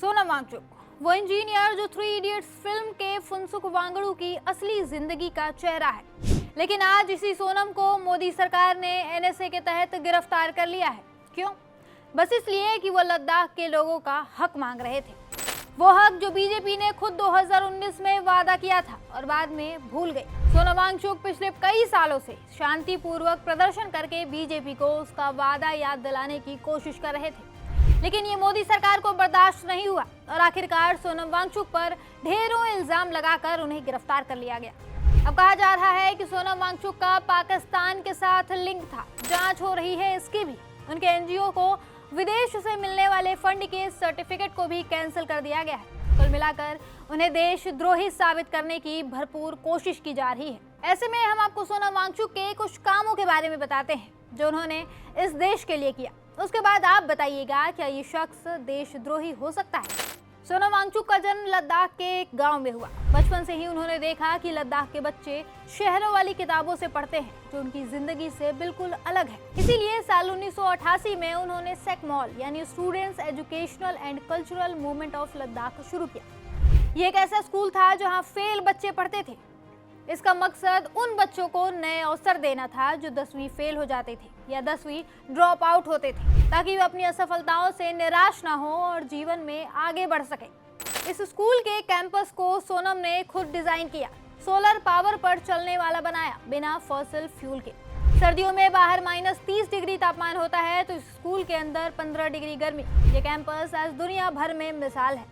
सोनम वांगचुक वो इंजीनियर जो three idiots film के फुनसुक वांगडू की असली जिंदगी का चेहरा है, लेकिन आज इसी सोनम को मोदी सरकार ने एनएसए के तहत गिरफ्तार कर लिया है। क्यों? बस इसलिए कि वो लद्दाख के लोगों का हक मांग रहे थे, वो हक जो बीजेपी ने खुद 2019 में वादा किया था और बाद में भूल गई। सोनम वांगचुक पिछले कई सालों से शांतिपूर्वक प्रदर्शन करके बीजेपी को उसका वादा याद दिलाने की कोशिश कर रहे थे, लेकिन ये मोदी सरकार को बर्दाश्त नहीं हुआ और आखिरकार सोनम वांगचुक पर ढेरों इल्जाम लगाकर उन्हें गिरफ्तार कर लिया गया। अब कहा जा रहा है कि सोनम वांगचुक का पाकिस्तान के साथ लिंक था, जांच हो रही है इसकी भी। उनके एनजीओ को विदेश से मिलने वाले फंड के सर्टिफिकेट को भी कैंसिल कर दिया गया है। कुल मिलाकर उन्हें देशद्रोही साबित करने की भरपूर कोशिश की जा रही है। ऐसे में हम आपको सोनम वांगचुक के कुछ कामों के बारे में बताते हैं जो उन्होंने इस देश के लिए किया। उसके बाद आप बताइएगा क्या ये शख्स देशद्रोही हो सकता है। सोनम वांगचुक का जन्म लद्दाख के एक गांव में हुआ। बचपन से ही उन्होंने देखा कि लद्दाख के बच्चे शहरों वाली किताबों से पढ़ते हैं जो उनकी जिंदगी से बिल्कुल अलग है। इसीलिए साल 1988 में उन्होंने सेकमॉल यानी students educational and cultural movement of Ladakh शुरू किया। ये एक ऐसा स्कूल था जहाँ फेल बच्चे पढ़ते थे। इसका मकसद उन बच्चों को नए अवसर देना था जो 10वीं फेल हो जाते थे या 10वीं ड्रॉप आउट होते थे, ताकि वे अपनी असफलताओं से निराश ना हो और जीवन में आगे बढ़ सके। इस स्कूल के कैंपस को सोनम ने खुद डिजाइन किया, सोलर पावर पर चलने वाला बनाया, बिना फॉसिल फ्यूल के। सर्दियों में बाहर -30 डिग्री तापमान होता है तो स्कूल के अंदर 15 डिग्री गर्मी। ये कैंपस आज दुनिया भर में मिसाल है।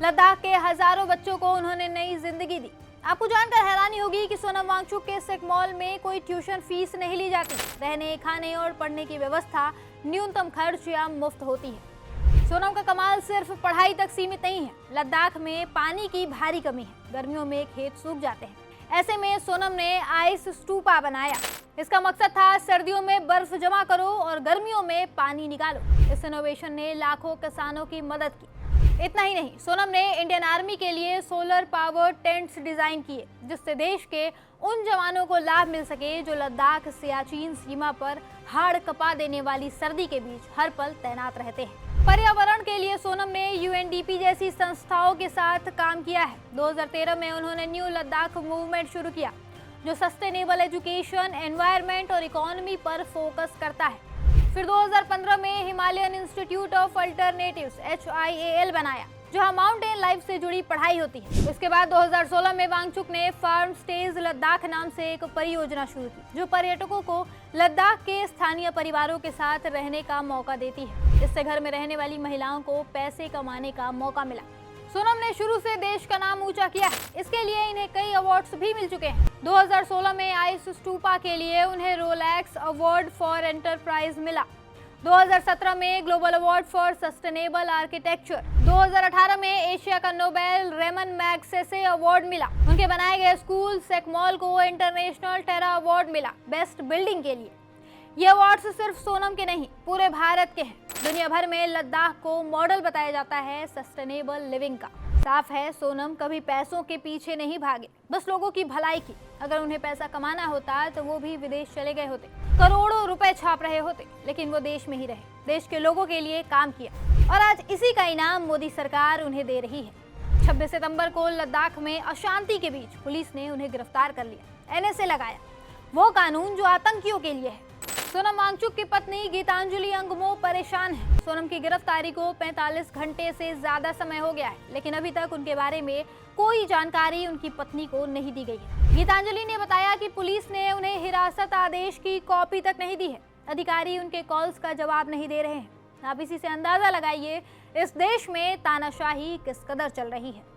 लद्दाख के हजारों बच्चों को उन्होंने नई जिंदगी दी। आपको जानकर हैरानी होगी कि सोनम वांगचुक के सेकमॉल में कोई ट्यूशन फीस नहीं ली जाती। रहने, खाने और पढ़ने की व्यवस्था न्यूनतम खर्च या मुफ्त होती है। सोनम का कमाल सिर्फ पढ़ाई तक सीमित नहीं है। लद्दाख में पानी की भारी कमी है, गर्मियों में खेत सूख जाते हैं। ऐसे में सोनम ने आइस स्टूपा बनाया। इसका मकसद था सर्दियों में बर्फ जमा करो और गर्मियों में पानी निकालो। इस इनोवेशन ने लाखों किसानों की मदद की। इतना ही नहीं, सोनम ने इंडियन आर्मी के लिए सोलर पावर टेंट्स डिजाइन किए, जिससे देश के उन जवानों को लाभ मिल सके जो लद्दाख सियाचिन सीमा पर हाड़ कपा देने वाली सर्दी के बीच हर पल तैनात रहते हैं। पर्यावरण के लिए सोनम ने यूएनडीपी जैसी संस्थाओं के साथ काम किया है। 2013 में उन्होंने न्यू लद्दाख मूवमेंट शुरू किया, जो सस्टेनेबल एजुकेशन, एनवायरनमेंट और इकोनॉमी पर फोकस करता है। फिर 2015 में Himalayan institute of alternatives HIAL बनाया, जहां माउंटेन लाइफ से जुड़ी पढ़ाई होती है। उसके बाद 2016 में वांगचुक ने फार्म स्टेज लद्दाख नाम से एक परियोजना शुरू की, जो पर्यटकों को लद्दाख के स्थानीय परिवारों के साथ रहने का मौका देती है। इससे घर में रहने वाली महिलाओं को पैसे कमाने का मौका मिला। सोनम ने शुरू से देश का नाम ऊंचा किया है। इसके लिए इन्हें कई अवार्ड्स भी मिल चुके हैं। 2016 में आइस स्टूपा के लिए उन्हें रोलेक्स अवार्ड फॉर एंटरप्राइज मिला। 2017 में global award for sustainable architecture. 2018 में एशिया का नोबेल रेमन मैग्सेसे अवार्ड मिला। उनके बनाए गए स्कूल सेकमॉल को इंटरनेशनल टेरा अवार्ड मिला बेस्ट बिल्डिंग के लिए। ये अवार्ड्स सिर्फ सोनम के नहीं, पूरे भारत के हैं। दुनिया भर में लद्दाख को मॉडल बताया जाता है सस्टेनेबल लिविंग का। साफ है, सोनम कभी पैसों के पीछे नहीं भागे, बस लोगों की भलाई की। अगर उन्हें पैसा कमाना होता तो वो भी विदेश चले गए होते, करोड़ों रुपए छाप रहे होते, लेकिन वो देश में ही रहे, देश के लोगों के लिए काम किया और आज इसी का इनाम मोदी सरकार उन्हें दे रही है। 26 सितंबर को लद्दाख में अशांति के बीच पुलिस ने उन्हें गिरफ्तार कर लिया। एनएसए लगाया, वो कानून जो आतंकियों के लिए है। सोनम वांगचुक की पत्नी गीतांजलि अंगमो परेशान है। सोनम की गिरफ्तारी को 45 घंटे से ज्यादा समय हो गया है, लेकिन अभी तक उनके बारे में कोई जानकारी उनकी पत्नी को नहीं दी गई है। गीतांजलि ने बताया कि पुलिस ने उन्हें हिरासत आदेश की कॉपी तक नहीं दी है। अधिकारी उनके कॉल्स का जवाब नहीं दे रहे हैं। आप इसी से अंदाजा लगाइए इस देश में तानाशाही किस कदर चल रही है।